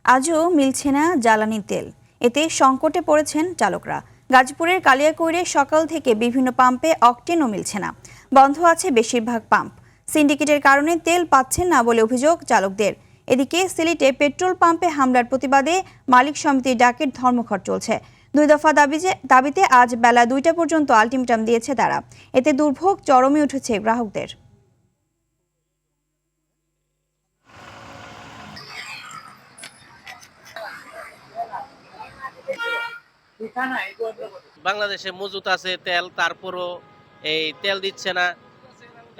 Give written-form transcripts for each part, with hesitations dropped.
আজও মিলছে না জ্বালানি তেল, এতে সংকটে পড়েছেন চালকরা। গাজীপুরের কালিয়াকৈরে সকাল থেকে বিভিন্ন পাম্পে অকটেনও মিলছে না, বন্ধ আছে বেশিরভাগ পাম্প। সিন্ডিকেটের কারণে তেল পাচ্ছেন না বলে অভিযোগ চালকদের। এদিকে সিলেটে পেট্রোল পাম্পে হামলার প্রতিবাদে মালিক সমিতির ডাকের ধর্মঘট চলছে। 2 দফা দাবিতে আজ বেলা 2টা পর্যন্ত আলটিমেটাম দিয়েছে তারা। এতে দুর্ভোগ চরমে উঠেছে গ্রাহকদের। বাংলাদেশে মজুত আছে তেল, তারপরও এই তেল দিচ্ছে না।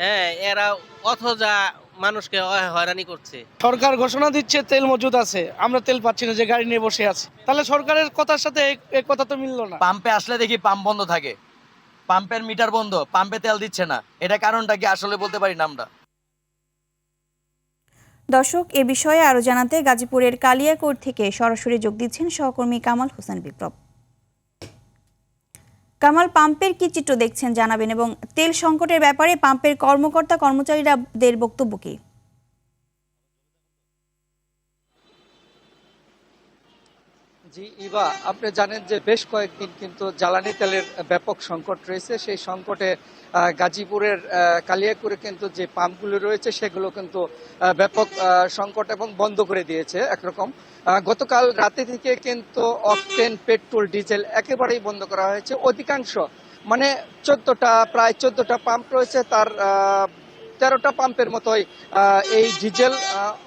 হ্যাঁ, এরা অথজা মানুষকে হয়রানি করছে। সরকার ঘোষণা দিচ্ছে তেল মজুদ আছে, আমরা তেল পাচ্ছি না, যে গাড়ি নিয়ে বসে আছি। তাহলে সরকারের কথার সাথে এই কথা তো মিললো না। পাম্পে আসলে দেখি পাম্প বন্ধ থাকে, পাম্পের মিটার বন্ধ, পাম্পে তেল দিচ্ছে না। এটা কারণটা কি আসলে বলতে পারি না আমরা। দর্শক, এ বিষয়ে আরো জানাতে গাজীপুরের কালিয়াকৈর থেকে সরাসরি যোগ দিচ্ছেন সহকর্মী কামাল হোসেন বিপ্লব। কামাল, পাম্পের কি চিত্র দেখছেন জানাবেন, এবং তেল সংকটের ব্যাপারে পাম্পের কর্মকর্তা কর্মচারীদের বক্তব্য কি? জি ইভা, আপনি জানেন যে বেশ কয়েকদিন কিন্তু জ্বালানি তেলের ব্যাপক সংকট রয়েছে। সেই সংকটে গাজীপুরের কালিয়াকৈরে কিন্তু যে পাম্পগুলো রয়েছে সেগুলো কিন্তু ব্যাপক সংকট এবং বন্ধ করে দিয়েছে একরকম। গতকাল রাতে থেকে কিন্তু অকটেন, পেট্রোল, ডিজেল একেবারেই বন্ধ করা হয়েছে। অধিকাংশ মানে প্রায় 14টা পাম্প রয়েছে, তার 13টা পাম্পের মতোই এই ডিজেল,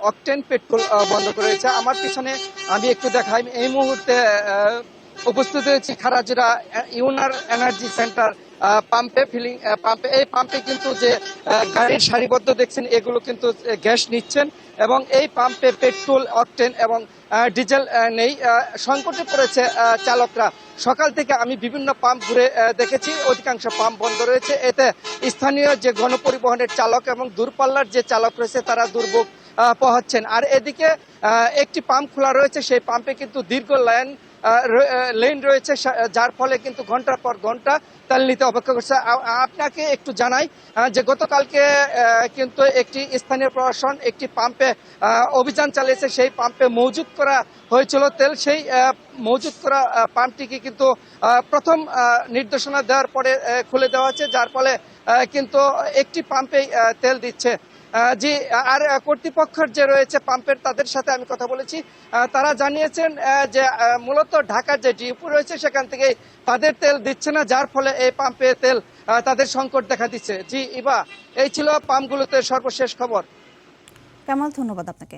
অকটেন, পেট্রোল বন্ধ করেছে। আমার পিছনে আমি একটু দেখাই, এই মুহূর্তে উপস্থিত হয়েছি খারাজরা ইউনার এনার্জি সেন্টার পাম্পে, ফিলিং পাম্পে। এই পাম্পে কিন্তু যে গাড়ির সারিবদ্ধ দেখছেন, এগুলো কিন্তু গ্যাস নিচ্ছেন, এবং এই পাম্পে পেট্রোল, অকটেন এবং ডিজেল নেই। সংকটে পড়েছে চালকরা। সকাল থেকে আমি বিভিন্ন পাম্প ঘুরে দেখেছি, অধিকাংশ পাম্প বন্ধ রয়েছে। এতে স্থানীয় যে গণপরিবহনের চালক এবং দূরপাল্লার যে চালক রয়েছে তারা দুর্ভোগ পোহাচ্ছেন। আর এদিকে একটি পাম্প খোলা রয়েছে, সেই পাম্পে কিন্তু দীর্ঘ লেন রয়েছে, যার ফলে কিন্তু ঘন্টার পর ঘন্টা তেল নিতে অপেক্ষা করছে। আপনাকে একটু জানাই যে গতকালকে কিন্তু একটি স্থানীয় প্রশাসন একটি পাম্পে অভিযান চালিয়েছে। সেই পাম্পে মজুত করা হয়েছিল তেল। সেই মজুত করা পাম্পটিকে কিন্তু প্রথম নির্দেশনা দেওয়ার পরে খুলে দেওয়া হয়েছে, যার ফলে কিন্তু একটি পাম্পেই তেল দিচ্ছে। জি, আর কর্তৃপক্ষের যে রয়েছে পাম্পের, তাদের সাথে আমি কথা বলেছি। তারা জানিয়েছেন যে মূলত ঢাকার যে ডিপো রয়েছে সেখান থেকে তাদের তেল দিচ্ছে না, যার ফলে এই পাম্পে তেল তাদের সংকট দেখা দিচ্ছে। জি ইভা, এই ছিল পাম্পগুলোতে সর্বশেষ খবর। কামাল, ধন্যবাদ আপনাকে।